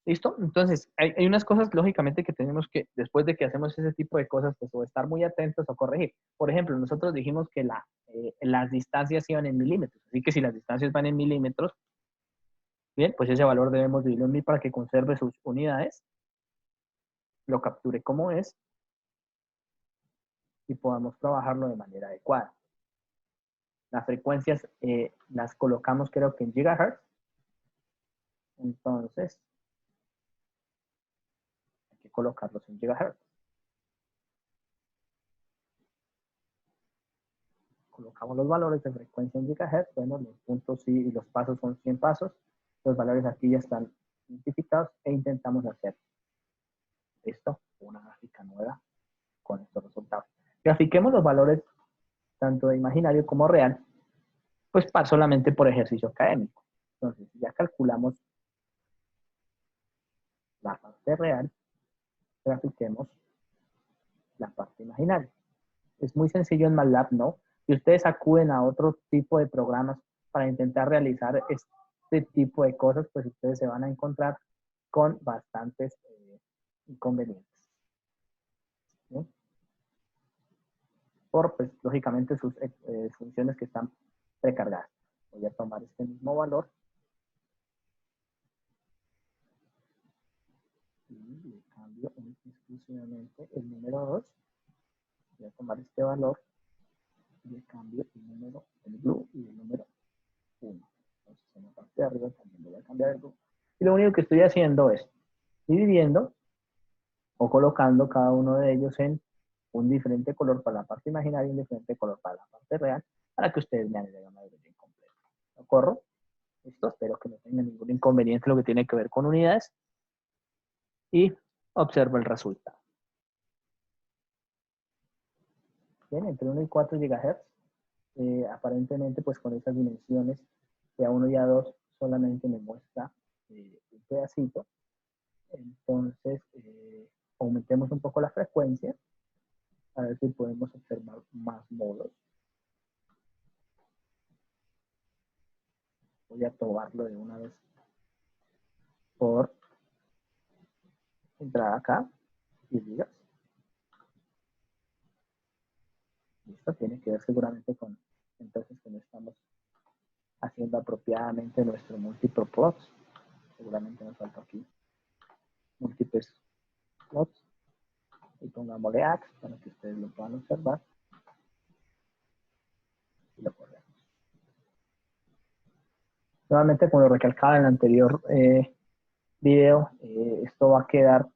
¿Listo? Entonces, hay unas cosas, lógicamente, que tenemos que, después de que hacemos ese tipo de cosas, pues o estar muy atentos o corregir. Por ejemplo, nosotros dijimos que las distancias iban en milímetros. Así que si las distancias van en milímetros, bien, pues ese valor debemos dividirlo en mil para que conserve sus unidades, lo capture como es y podamos trabajarlo de manera adecuada. Las frecuencias las colocamos creo que en gigahertz. Entonces, hay que colocarlos en gigahertz. Colocamos los valores de frecuencia en gigahertz. Bueno, los puntos y los pasos son 100 pasos. Los valores aquí ya están identificados e intentamos hacer esto, una gráfica nueva con estos resultados. Grafiquemos los valores tanto de imaginario como real, pues solamente por ejercicio académico. Entonces, ya calculamos la parte real, grafiquemos la parte imaginaria. Es muy sencillo en MATLAB, ¿no? Si ustedes acuden a otro tipo de programas para intentar realizar este tipo de cosas, pues ustedes se van a encontrar con bastantes inconvenientes. ¿Sí? Por, pues, lógicamente, sus funciones que están precargadas. Voy a tomar este mismo valor y le cambio exclusivamente el número 2. Voy a tomar este valor y le cambio el número, el blue y el número 1. Entonces, en la parte de arriba también voy a cambiar el blue. Y lo único que estoy haciendo es dividiendo o colocando cada uno de ellos en un diferente color para la parte imaginaria y un diferente color para la parte real, para que ustedes me hagan una idea incompleta. ¿De acuerdo? Listo, espero que no tengan ningún inconveniente en lo que tiene que ver con unidades y observo el resultado. Bien, entre 1 y 4 GHz, aparentemente pues con esas dimensiones de A1 y A2 solamente me muestra un pedacito. Entonces, aumentemos un poco la frecuencia, a ver si podemos observar más modos. Voy a tomarlo de una vez por entrar acá y digas. Listo, tiene que ver seguramente con, entonces, que no estamos haciendo apropiadamente nuestro multiple plots. Seguramente nos falta aquí múltiples plots. Y pongámosle ax para que ustedes lo puedan observar. Y lo corremos. Nuevamente, como lo recalcaba en el anterior video, esto va a quedar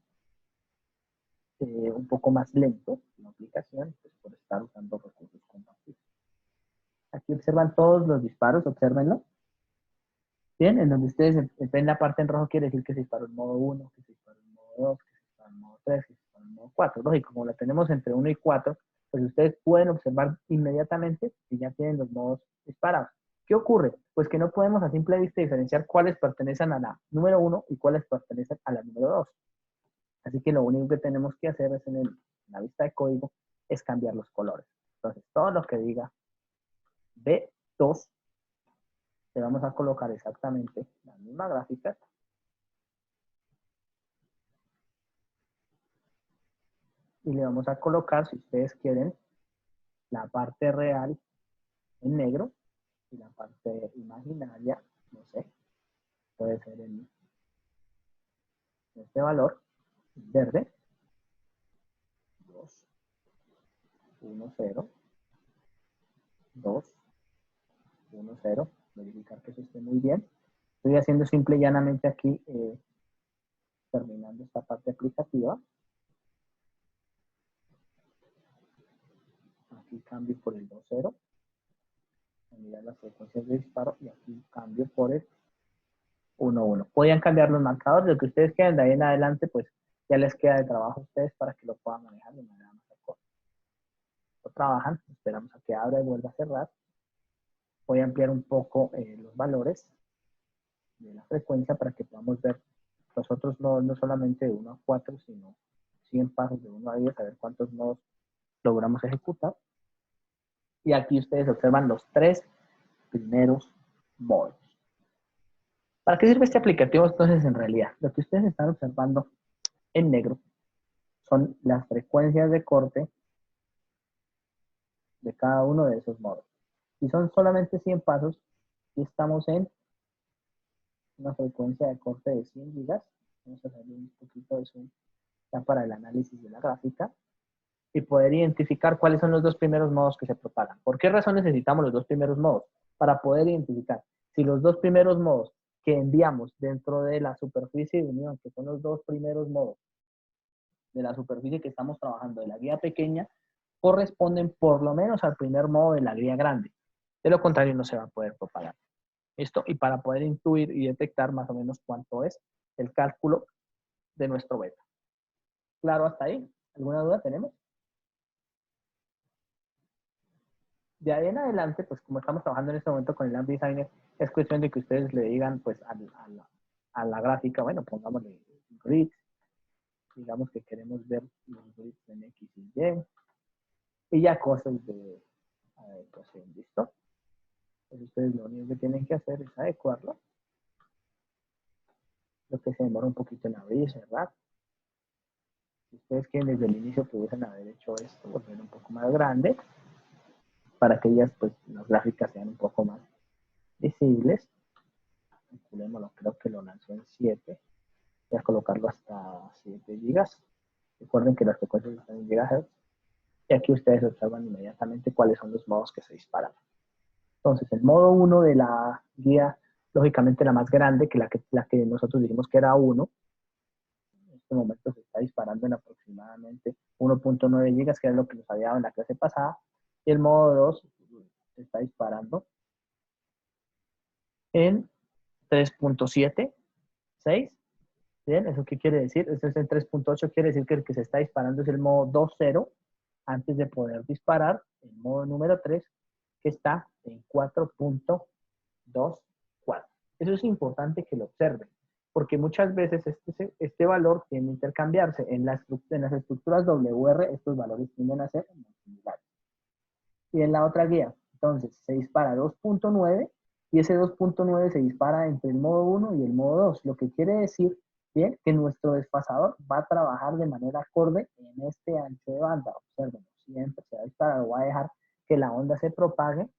un poco más lento la aplicación, pues por estar usando recursos compartidos. Aquí observan todos los disparos, observenlo. Bien, en donde ustedes ven la parte en rojo quiere decir que se disparó en modo 1, que se disparó en modo 2, que se disparó en modo 3, que se disparó en modo 4. Lógico, como la tenemos entre 1 y 4, pues ustedes pueden observar inmediatamente si ya tienen los modos disparados. ¿Qué ocurre? Pues que no podemos a simple vista diferenciar cuáles pertenecen a la número 1 y cuáles pertenecen a la número 2. Así que lo único que tenemos que hacer es en la vista de código es cambiar los colores. Entonces, todo lo que diga B2 le vamos a colocar exactamente la misma gráfica y le vamos a colocar, si ustedes quieren, la parte real en negro y la parte imaginaria, no sé, puede ser en este valor verde, 2, 1, 0, 2, 1, 0, verificar que eso esté muy bien. Estoy haciendo simple y llanamente aquí, terminando esta parte aplicativa. Aquí cambio por el 2, 0. Mirar las frecuencias de disparo y aquí cambio por el 1, 1. Podían cambiar los marcadores, lo que ustedes quieran, de ahí en adelante, pues ya les queda de trabajo a ustedes para que lo puedan manejar de manera más acorde. Lo trabajan, esperamos a que abra y vuelva a cerrar. Voy a ampliar un poco los valores de la frecuencia para que podamos ver los otros nodos, no solamente de 1 a 4, sino 100 pasos de 1 a 10, a ver cuántos nodos logramos ejecutar. Y aquí ustedes observan los 3 primeros modos. ¿Para qué sirve este aplicativo entonces en realidad? Lo que ustedes están observando en negro son las frecuencias de corte de cada uno de esos modos. Si son solamente 100 pasos, y estamos en una frecuencia de corte de 100 gigas. Vamos a hacer un poquito de zoom ya para el análisis de la gráfica y poder identificar cuáles son los dos primeros modos que se propagan. ¿Por qué razón necesitamos los dos primeros modos? Para poder identificar si los dos primeros modos que enviamos dentro de la superficie de unión, que son los dos primeros modos de la superficie que estamos trabajando de la guía pequeña, corresponden por lo menos al primer modo de la guía grande. De lo contrario, no se va a poder propagar. ¿Listo? Y para poder intuir y detectar más o menos cuánto es el cálculo de nuestro beta. ¿Claro hasta ahí? ¿Alguna duda tenemos? De ahí en adelante, pues como estamos trabajando en este momento con el App Designer, es cuestión de que ustedes le digan pues a la gráfica, bueno, pongámosle grids, digamos que queremos ver los grids en X y Y ya cosas de adecuación, ¿listo? Pues ustedes lo único que tienen que hacer es adecuarlo. Lo que se demora un poquito en abrir y cerrar. Si ustedes quieren desde el inicio pudiesen haber hecho esto, volver un poco más grande, para que ellas, pues, las gráficas sean un poco más visibles. Calculémoslo, creo que lo lanzó en 7. Voy a colocarlo hasta 7 gigas. Recuerden que las frecuencias están en gigahertz. Y aquí ustedes observan inmediatamente cuáles son los modos que se disparan. Entonces, el modo 1 de la guía, lógicamente la más grande, que la que nosotros dijimos que era 1, en este momento se está disparando en aproximadamente 1.9 gigas, que es lo que nos había dado en la clase pasada. Y el modo 2 se está disparando en 3.76. Bien, ¿eso qué quiere decir? Eso es en 3.8, quiere decir que el que se está disparando es el modo 2.0 antes de poder disparar el modo número 3, que está en 4.24. Eso es importante que lo observen, porque muchas veces este valor tiende a intercambiarse. En las estructuras WR estos valores tienden a ser similares. Y en la otra guía, entonces, se dispara 2.9 y ese 2.9 se dispara entre el modo 1 y el modo 2, lo que quiere decir, bien, que nuestro desfasador va a trabajar de manera acorde en este ancho de banda. Observen, siempre se va a disparar o va a dejar que la onda se propague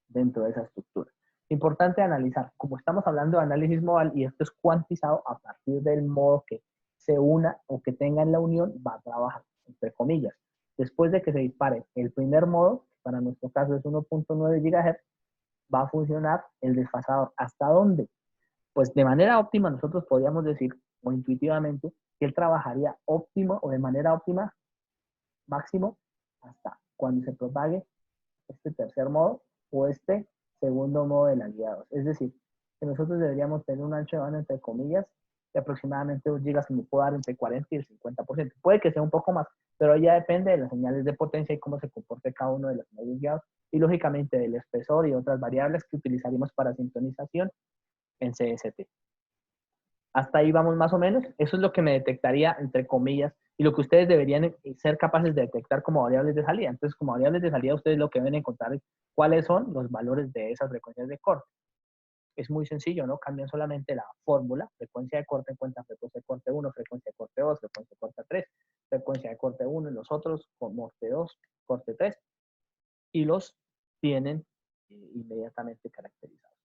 dentro de esa estructura. Importante analizar, como estamos hablando de análisis modal y esto es cuantizado a partir del modo que se una o que tenga en la unión, va a trabajar, entre comillas. Después de que se dispare el primer modo, que para nuestro caso es 1.9 GHz, va a funcionar el desfasador. ¿Hasta dónde? Pues de manera óptima nosotros podríamos decir, o intuitivamente, que él trabajaría óptimo o de manera óptima, máximo, hasta cuando se propague este tercer modo o este segundo modo de la guía 2. Es decir, que nosotros deberíamos tener un ancho de banda entre comillas de aproximadamente 2 gigas que me puede dar entre 40 y el 50%. Puede que sea un poco más, pero ya depende de las señales de potencia y cómo se comporte cada uno de los medios guiados y lógicamente del espesor y otras variables que utilizaríamos para sintonización en CST. Hasta ahí vamos más o menos. Eso es lo que me detectaría, entre comillas, y lo que ustedes deberían ser capaces de detectar como variables de salida. Entonces, como variables de salida, ustedes lo que deben encontrar es cuáles son los valores de esas frecuencias de corte. Es muy sencillo, ¿no? Cambian solamente la fórmula, frecuencia de corte en cuenta frecuencia de corte 1, frecuencia de corte 2, frecuencia de corte 3, frecuencia de corte 1 y los otros, corte 2, corte 3, y los tienen inmediatamente caracterizados.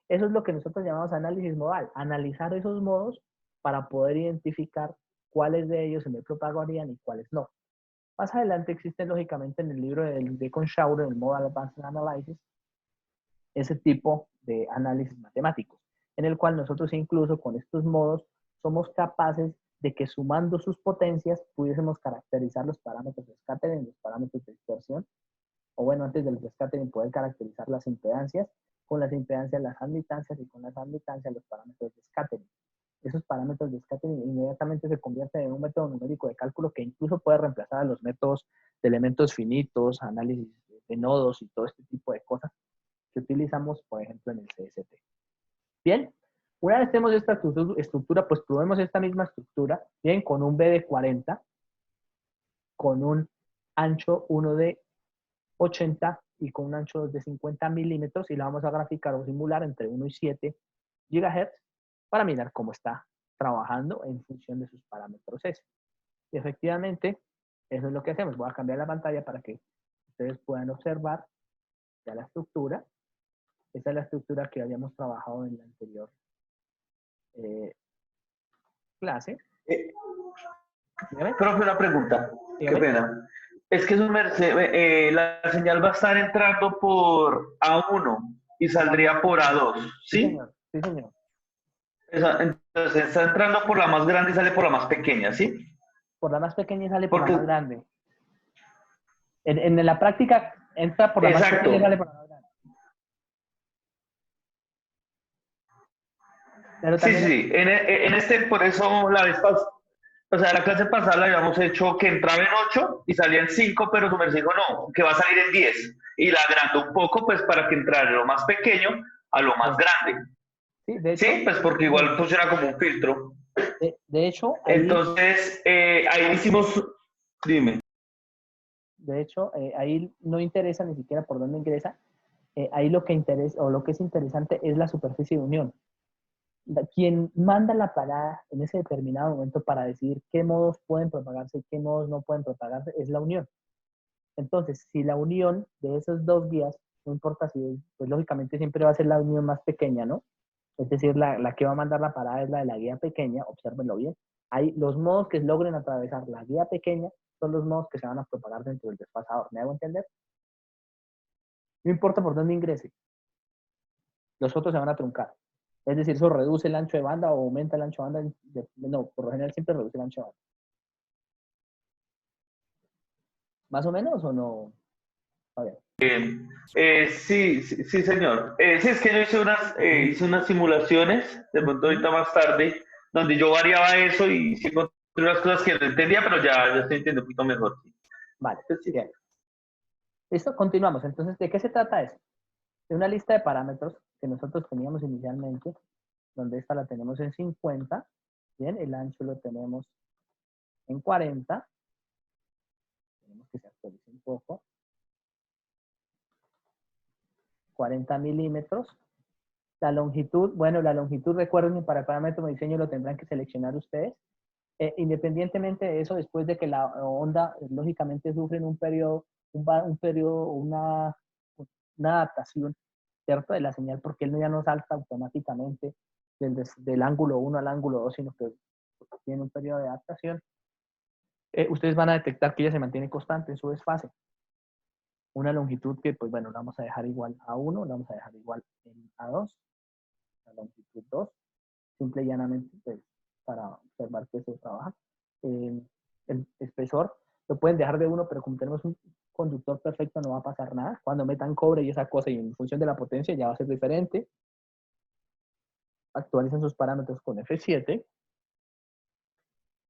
Eso es lo que nosotros llamamos análisis modal, analizar esos modos para poder identificar cuáles de ellos se me propagarían y cuáles no. Más adelante existe lógicamente en el libro de Conshauer, el Modal Advanced Analysis, ese tipo de análisis matemáticos, en el cual nosotros incluso con estos modos somos capaces de que sumando sus potencias pudiésemos caracterizar los parámetros de scattering, los parámetros de dispersión, o bueno, antes del scattering poder caracterizar las impedancias, con las impedancias las admitancias y con las admitancias los parámetros de scattering. Esos parámetros de scattering inmediatamente se convierten en un método numérico de cálculo que incluso puede reemplazar a los métodos de elementos finitos, análisis de nodos y todo este tipo de cosas que utilizamos, por ejemplo, en el CST. Bien, una vez tenemos esta estructura, pues probemos esta misma estructura, bien, con un B de 40, con un ancho 1 de 80 y con un ancho de 50 milímetros y la vamos a graficar o simular entre 1 y 7 GHz para mirar cómo está trabajando en función de sus parámetros S. Y efectivamente, eso es lo que hacemos. Voy a cambiar la pantalla para que ustedes puedan observar ya la estructura. Esta es la estructura que habíamos trabajado en la anterior clase. Eh, Dígame, Profe, una pregunta. Qué dígame. pena. Es que su merced, la señal va a estar entrando por A1 y saldría por A2, Sí, ¿sí? señor. Sí, señor. Entonces está entrando por la más grande y sale por la más pequeña, ¿sí? Por la más pequeña y sale por la Porque, más grande. En la práctica entra por la más exacto. pequeña y sale por la más grande. Pero Sí, también, sí, sí. En este, por eso la vez pasada, o sea, la clase pasada la habíamos hecho que entraba en 8 y salía en 5, pero su merced dijo no, que va a salir en 10. Y la agrandó un poco, pues para que entrara de lo más pequeño a lo más grande. sí, de Sí, hecho, pues porque igual funciona como un filtro. de hecho, ahí, Entonces, ahí hicimos, dime. ahí no interesa ni siquiera por dónde ingresa. Ahí lo que interesa, o lo que es interesante es la superficie de unión. Quien manda la parada en ese determinado momento para decidir qué modos pueden propagarse y qué modos no pueden propagarse es la unión. Entonces, si la unión de esos dos vías, no importa si, pues lógicamente siempre va a ser la unión más pequeña, ¿no? Es decir, la que va a mandar la parada es la de la guía pequeña, obsérvenlo bien. Hay los modos que logren atravesar la guía pequeña son los modos que se van a propagar dentro del desfasador. ¿Me hago entender? No importa por dónde ingrese, los otros se van a truncar. Es decir, eso reduce el ancho de banda o aumenta el ancho de banda. No, por lo general siempre reduce el ancho de banda. ¿Más o menos o no? A ver. Sí, sí, sí, señor. Sí, es que yo hice unas simulaciones, de pronto Ujú. ahorita más tarde, donde yo variaba eso y sí encontré unas cosas que no entendía, pero ya estoy entendiendo un poquito mejor. Sí. Vale, Pues sí. bien. Listo, continuamos. Entonces, ¿de qué se trata eso? De una lista de parámetros que nosotros teníamos inicialmente, donde esta la tenemos en 50, bien, el ancho lo tenemos en 40, tenemos que se actualice un poco, 40 milímetros. La longitud, bueno, la longitud, recuerden que para el parámetro de diseño lo tendrán que seleccionar ustedes. Independientemente de eso, después de que la onda, lógicamente, sufren un periodo, un periodo, una adaptación, ¿cierto? De la señal, porque él ya no salta automáticamente del ángulo 1 al ángulo 2, sino que tiene un periodo de adaptación. Ustedes van a detectar que ella se mantiene constante en su desfase. Una longitud que, pues bueno, la vamos a dejar igual a 1, la vamos a dejar igual a 2, la longitud 2, simple y llanamente, pues, para observar que eso trabaja. El espesor lo pueden dejar de 1, pero como tenemos un conductor perfecto no va a pasar nada. Cuando metan cobre y esa cosa y en función de la potencia ya va a ser diferente. Actualizan sus parámetros con F7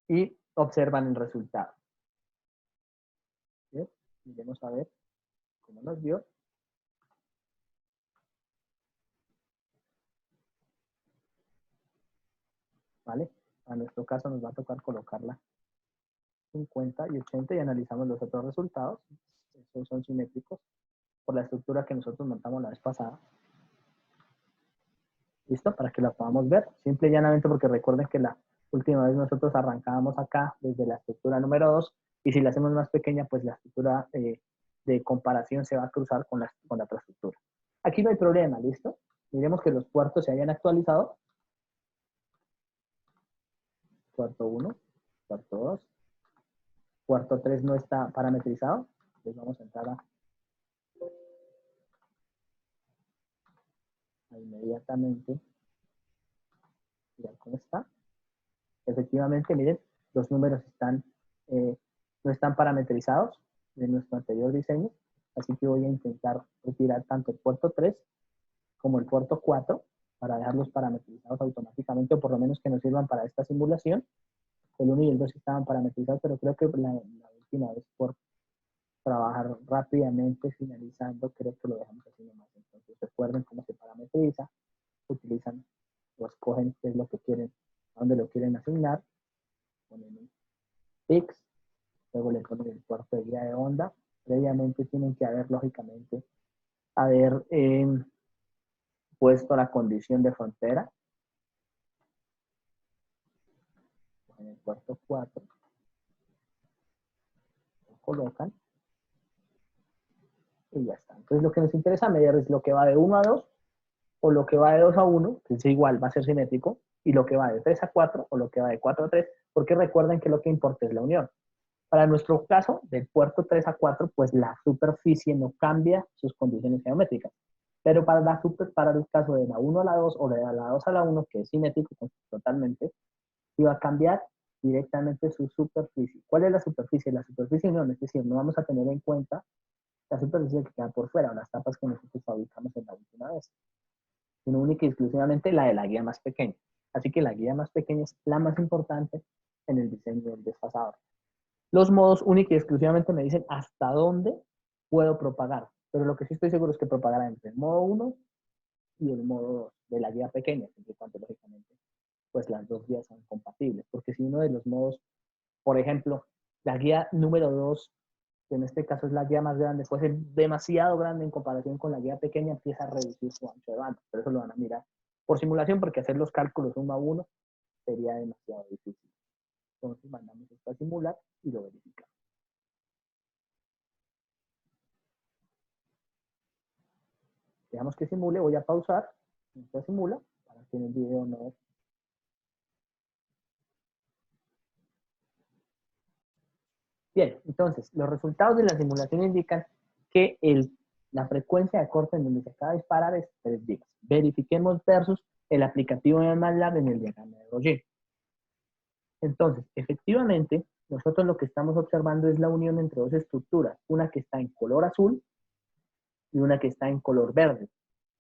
y observan el resultado. ¿Bien? Vamos a ver cómo nos dio. ¿Vale? A nuestro caso nos va a tocar colocarla 50 y 80 y analizamos los otros resultados. Estos son simétricos por la estructura que nosotros montamos la vez pasada. ¿Listo? Para que la podamos ver. Simple y llanamente porque recuerden que la última vez nosotros arrancábamos acá desde la estructura número 2 y si la hacemos más pequeña, pues la estructura de comparación se va a cruzar con la otra estructura. Aquí no hay problema, ¿listo? Miremos que los puertos se hayan actualizado. Puerto 1, puerto 2, puerto 3 no está parametrizado. Entonces vamos a entrar a inmediatamente mirar cómo está. Efectivamente, miren, los números no están parametrizados de nuestro anterior diseño, así que voy a intentar retirar tanto el puerto 3 como el puerto 4 para dejarlos parametrizados automáticamente, o por lo menos que nos sirvan para esta simulación. El 1 y el 2 estaban parametrizados, pero creo que la última vez por trabajar rápidamente, finalizando, creo que lo dejamos así nomás. Entonces recuerden cómo se parametriza, utilizan o escogen qué es lo que quieren, a dónde lo quieren asignar, ponen un fix, luego le ponen el puerto de guía de onda. Previamente tienen que haber, lógicamente, haber puesto la condición de frontera. en el puerto 4, lo colocan y ya está. Entonces lo que nos interesa medir es lo que va de 1 a 2 o lo que va de 2 a 1, que es igual, va a ser simétrico, y lo que va de 3 a 4 o lo que va de 4 a 3, porque recuerden que lo que importa es la unión. Para nuestro caso, del puerto 3 a 4, pues la superficie no cambia sus condiciones geométricas. Pero para el caso de la 1 a la 2 o de la 2 a la 1, que es simétrico totalmente, iba a cambiar directamente su superficie. ¿Cuál es la superficie? La superficie no, es decir, no vamos a tener en cuenta la superficie que queda por fuera, o las tapas que nosotros fabricamos en la última vez, sino única y exclusivamente la de la guía más pequeña. Así que la guía más pequeña es la más importante en el diseño del desfasador. Los modos única y exclusivamente me dicen hasta dónde puedo propagar, pero lo que sí estoy seguro es que propagará entre el modo 1 y el modo 2 de la guía pequeña, siempre y cuando lógicamente pues las dos guías son compatibles, porque si uno de los modos, por ejemplo, la guía número 2, que en este caso es la guía más grande, fuese demasiado grande en comparación con la guía pequeña, empieza a reducir su ancho de banda, pero eso lo van a mirar por simulación, porque hacer los cálculos uno a uno sería demasiado difícil. Entonces mandamos esto a simular y lo verificamos. Dejamos que simule, voy a pausar, mientras simula, para que en el video no. Bien, entonces, los resultados de la simulación indican que la frecuencia de corte en donde se acaba de disparar es 3 gigas. Verifiquemos versus el aplicativo de MATLAB en el diagrama de Roger. Entonces, efectivamente, nosotros lo que estamos observando es la unión entre dos estructuras, una que está en color azul y una que está en color verde,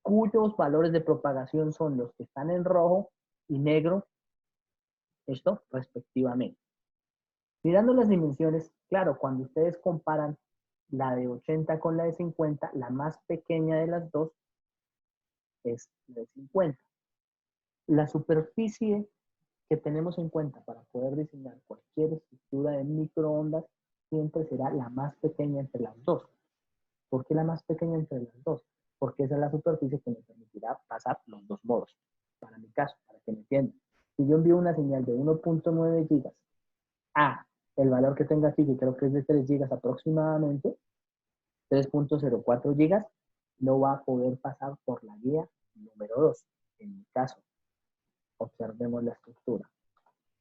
cuyos valores de propagación son los que están en rojo y negro, esto respectivamente. Mirando las dimensiones, claro, cuando ustedes comparan la de 80 con la de 50, la más pequeña de las dos es la de 50. La superficie que tenemos en cuenta para poder diseñar cualquier estructura de microondas siempre será la más pequeña entre las dos. ¿Por qué la más pequeña entre las dos? Porque esa es la superficie que me permitirá pasar los dos modos. Para mi caso, para que me entiendan. Si yo envío una señal de 1.9 gigas a el valor que tenga aquí, que creo que es de 3 gigas aproximadamente, 3.04 gigas, no va a poder pasar por la guía número 2. En mi caso, observemos la estructura.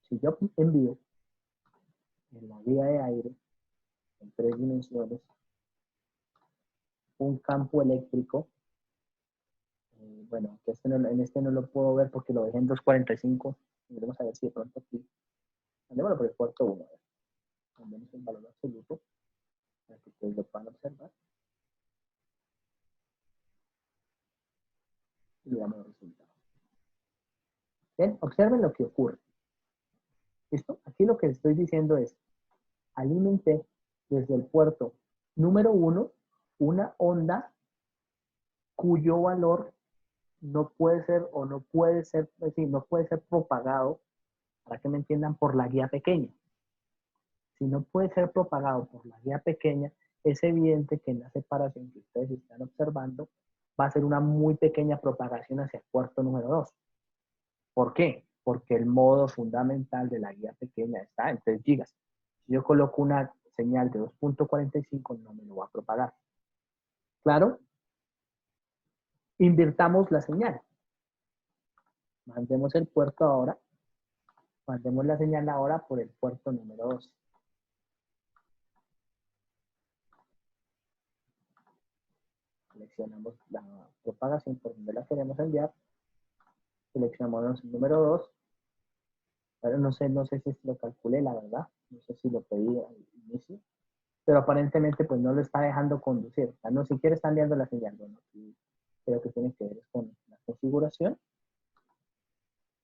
Si yo envío en la guía de aire, en 3 dimensiones, un campo eléctrico, bueno, que en este no lo puedo ver porque lo dejé en 245, veremos a ver si de pronto aquí, andémoslo por el puerto 1, cambiamos el valor absoluto, para que ustedes lo puedan observar, y veamos los resultados. Bien, observen lo que ocurre. ¿Listo? Aquí lo que estoy diciendo es, alimenté desde el puerto número 1 una onda cuyo valor no puede ser o no puede ser, es decir, no puede ser propagado, para que me entiendan, por la guía pequeña. Si no puede ser propagado por la guía pequeña, es evidente que en la separación que ustedes están observando va a ser una muy pequeña propagación hacia el puerto número 2. ¿Por qué? Porque el modo fundamental de la guía pequeña está en 3 gigas. Si yo coloco una señal de 2.45, no me lo va a propagar. ¿Claro? Invirtamos la señal. Mandemos el puerto ahora. Mandemos la señal ahora por el puerto número 2. Seleccionamos la propagación por donde la queremos enviar. Seleccionamos el número 2. Pero no sé si lo calculé, la verdad. No sé si lo pedí al inicio. Pero aparentemente pues no lo está dejando conducir. O sea, no siquiera está enviando la señal. Bueno, aquí creo que tiene que ver con la configuración.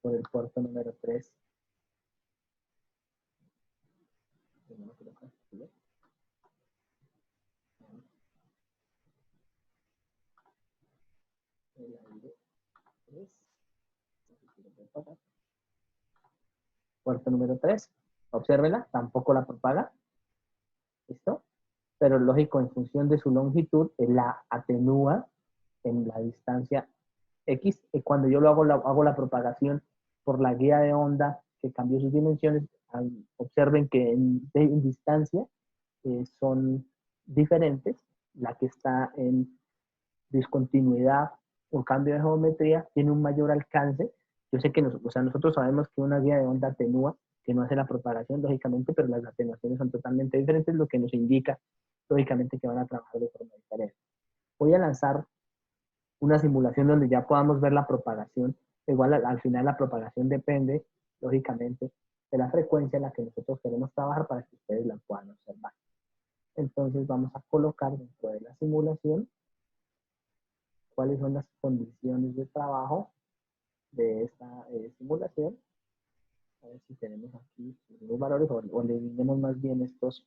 Por el puerto número 3. El aire 3. Puerto número 3. Obsérvela, tampoco la propaga. ¿Listo? Pero lógico, en función de su longitud, la atenúa en la distancia X. Y cuando yo hago la propagación por la guía de onda que cambió sus dimensiones, observen que en distancia son diferentes. La que está en discontinuidad o cambio de geometría tiene un mayor alcance. Yo sé que nosotros sabemos que una vía de onda atenúa, que no hace la propagación, lógicamente, pero las atenuaciones son totalmente diferentes, lo que nos indica, lógicamente, que van a trabajar de forma diferente. Voy a lanzar una simulación donde ya podamos ver la propagación. Igual al final la propagación depende, lógicamente, de la frecuencia en la que nosotros queremos trabajar para que ustedes la puedan observar. Entonces vamos a colocar dentro de la simulación cuáles son las condiciones de trabajo de esta simulación. A ver si tenemos aquí los valores o le diremos más bien estos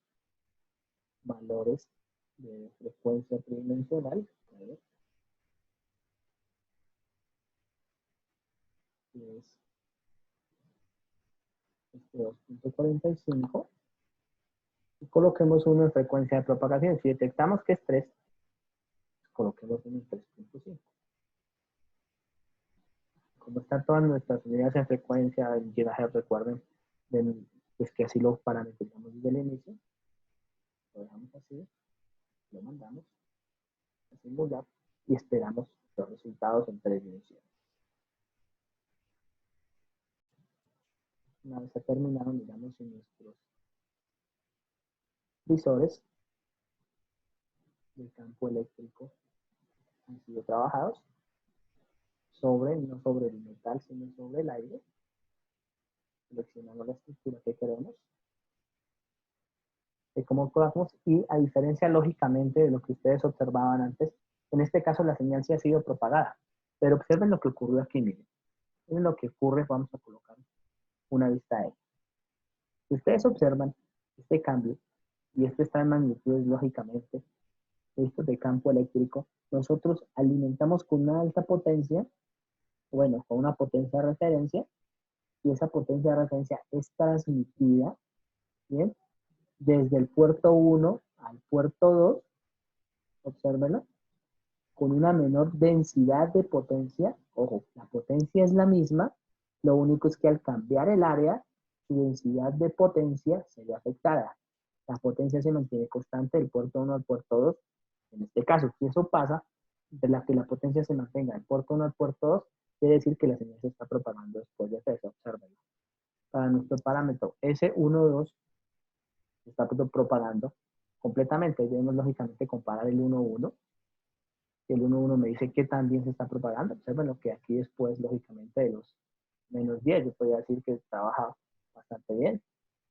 valores de frecuencia tridimensional. A ver. Es este 2.45 y coloquemos uno en frecuencia de propagación. Si detectamos que es 3, coloquemos uno en 3.5. Como están todas nuestras unidades en frecuencia, en GHz, recuerden pues que así lo parametrizamos desde el inicio. Lo dejamos así, lo mandamos a simular y esperamos los resultados en 3 dimensiones. Una vez ha terminado, miramos si nuestros visores del campo eléctrico han sido trabajados no sobre el metal, sino sobre el aire. Seleccionamos la estructura que queremos, de cómo colocamos, y a diferencia lógicamente de lo que ustedes observaban antes, en este caso la señal sí ha sido propagada, pero observen lo que ocurrió aquí, miren. Miren lo que ocurre, vamos a colocar una vista X. Si ustedes observan este cambio, y esto está en magnitudes lógicamente, esto de campo eléctrico, nosotros alimentamos con una alta potencia, bueno, con una potencia de referencia, y esa potencia de referencia es transmitida, ¿bien? Desde el puerto 1 al puerto 2, obsérvenlo, con una menor densidad de potencia. Ojo, la potencia es la misma, lo único es que al cambiar el área, su densidad de potencia se ve afectada. La potencia se mantiene constante del puerto 1 al puerto 2. En este caso, si eso pasa, de la que la potencia se mantenga del puerto 1 al puerto 2, quiere decir que la señal se está propagando después de eso. Observen. Para nuestro parámetro S12 se está propagando completamente. Debemos lógicamente comparar el 1.1. El 1.1 me dice que también se está propagando. Observen lo que aquí después, lógicamente, de los -10, yo podría decir que trabaja bastante bien.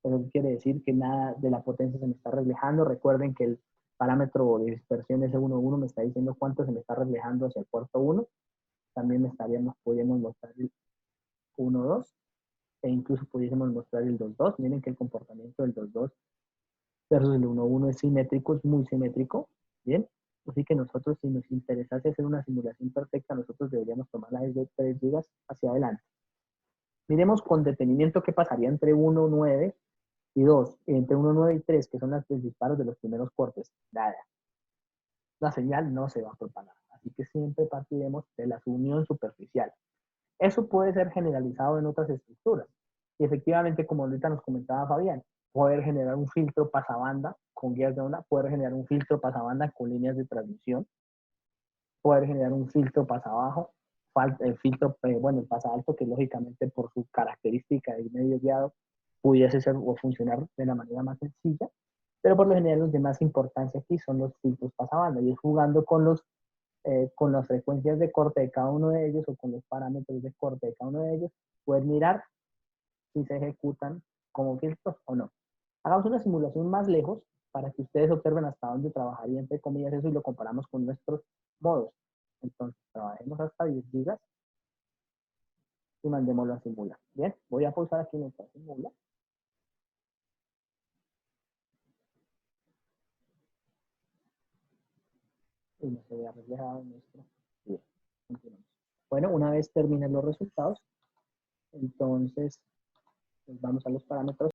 Eso quiere decir que nada de la potencia se me está reflejando. Recuerden que el parámetro de dispersión S11 me está diciendo cuánto se me está reflejando hacia el puerto 1. También podríamos mostrar el 1.2 e incluso pudiésemos mostrar el 2.2. Miren que el comportamiento del 2.2 versus el 1.1 es simétrico, es muy simétrico. Bien, así que nosotros, si nos interesase hacer una simulación perfecta, nosotros deberíamos tomarla desde 3 GB hacia adelante. Miremos con detenimiento qué pasaría entre 1.9 y 2, entre 1.9 y 3, que son los disparos de los primeros cortes. Nada. La señal no se va a propagar. Así que siempre partiremos de la unión superficial. Eso puede ser generalizado en otras estructuras. Y efectivamente, como ahorita nos comentaba Fabián, poder generar un filtro pasabanda con guías de onda, poder generar un filtro pasabanda con líneas de transmisión, poder generar un filtro pasabajo, el filtro, bueno, el pasalto, que lógicamente por su característica de medio guiado pudiese ser o funcionar de la manera más sencilla, pero por lo general los de más importancia aquí son los filtros pasabanda, y es jugando con las frecuencias de corte de cada uno de ellos o con los parámetros de corte de cada uno de ellos, poder mirar si se ejecutan como filtros o no. Hagamos una simulación más lejos para que ustedes observen hasta dónde trabajaría, entre comillas, eso, y lo comparamos con nuestros modos. Entonces, trabajemos hasta 10 gigas y mandémoslo a simular. Bien, voy a pausar aquí mientras simula. Y no se vea reflejado en nuestro video. Continuamos. Bueno, una vez terminen los resultados, entonces vamos a los parámetros.